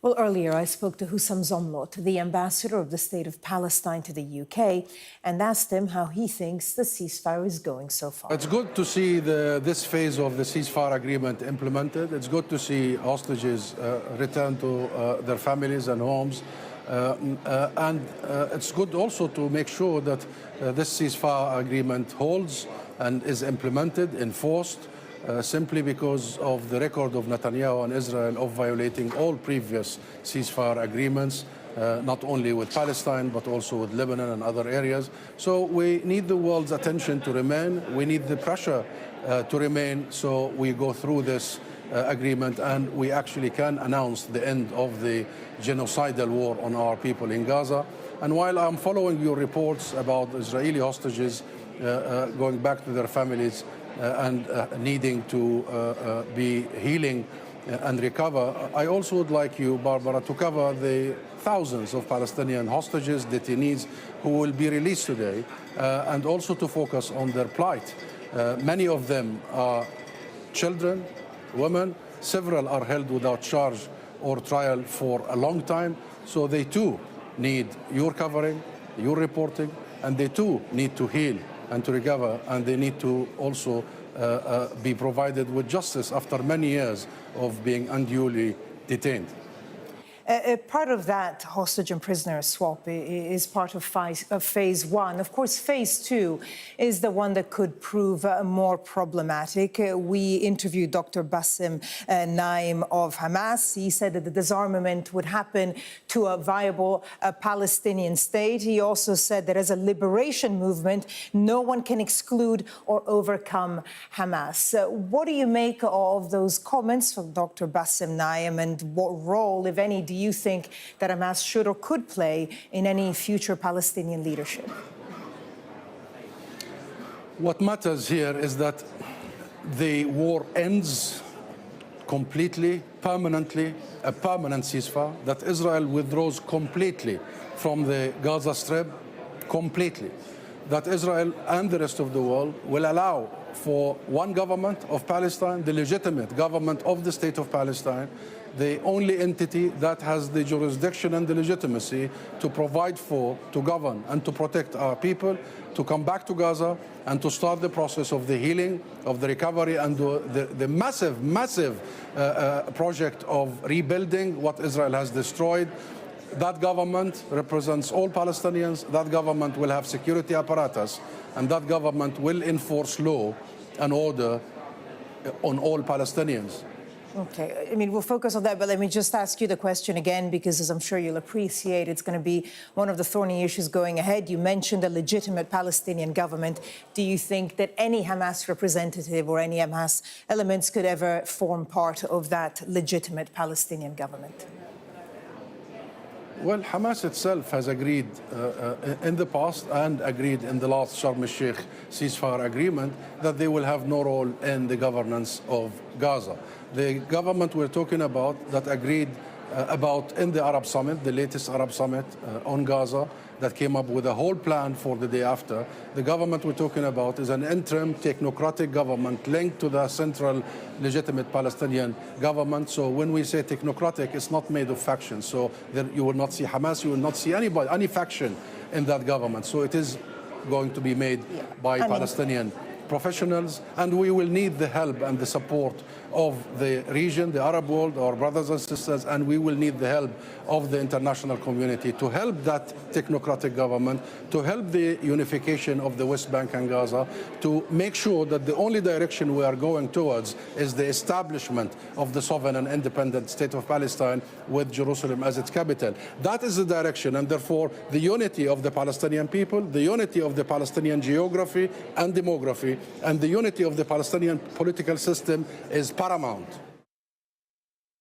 Well, earlier I spoke to Husam Zomlot, the ambassador of the State of Palestine to the UK, and asked him how he thinks the ceasefire is going so far. It's good to see this phase of the ceasefire agreement implemented. It's good to see hostages return to their families and homes. And it's good also to make sure that this ceasefire agreement holds and is implemented, enforced, simply because of the record of Netanyahu and Israel of violating all previous ceasefire agreements, not only with Palestine, but also with Lebanon and other areas. So we need the world's attention to remain. We need the pressure to remain, so we go through this agreement and we actually can announce the end of the genocidal war on our people in Gaza. And while I'm following your reports about Israeli hostages going back to their families and needing to be healing and recover, I also would like you, Barbara, to cover the thousands of Palestinian hostages, detainees who will be released today, and also to focus on their plight. Many of them are children, women, several are held without charge or trial for a long time, so they too need your covering, your reporting, and they too need to heal and to recover, and they need to also be provided with justice after many years of being unduly detained. Part of that hostage and prisoner swap is part of phase one. Of course, phase two is the one that could prove more problematic. We interviewed Dr. Bassem Naim of Hamas. He said that the disarmament would happen to a viable Palestinian state. He also said that as a liberation movement, no one can exclude or overcome Hamas. What do you make of those comments from Dr. Bassem Naim, and what role, if any, do you think that Hamas should or could play in any future Palestinian leadership? What matters here is that the war ends completely, permanently, a permanent ceasefire, that Israel withdraws completely from the Gaza Strip, completely, that Israel and the rest of the world will allow for one government of Palestine, the legitimate government of the State of Palestine, the only entity that has the jurisdiction and the legitimacy to provide for, to govern, and to protect our people, to come back to Gaza and to start the process of the healing, of the recovery, and the massive project of rebuilding what Israel has destroyed. That government represents all Palestinians. That government will have security apparatus, and that government will enforce law and order on all Palestinians. Okay, I mean, we'll focus on that, but let me just ask you the question again, because as I'm sure you'll appreciate, it's going to be one of the thorny issues going ahead. You mentioned a legitimate Palestinian government. Do you think that any Hamas representative or any Hamas elements could ever form part of that legitimate Palestinian government? Well, Hamas itself has agreed in the past and agreed in the last Sharm el-Sheikh ceasefire agreement that they will have no role in the governance of Gaza. The government we're talking about that agreed about in the Arab Summit, the latest Arab Summit on Gaza, that came up with a whole plan for the day after. The government we're talking about is an interim technocratic government linked to the central legitimate Palestinian government. So when we say technocratic, it's not made of factions. So you will not see Hamas, you will not see anybody, any faction in that government. So it is going to be made by Palestinian professionals, and we will need the help and the support of the region, the Arab world, our brothers and sisters, and we will need the help of the international community to help that technocratic government, to help the unification of the West Bank and Gaza, to make sure that the only direction we are going towards is the establishment of the sovereign and independent state of Palestine with Jerusalem as its capital. That is the direction, and therefore the unity of the Palestinian people, the unity of the Palestinian geography and demography, and the unity of the Palestinian political system is paramount.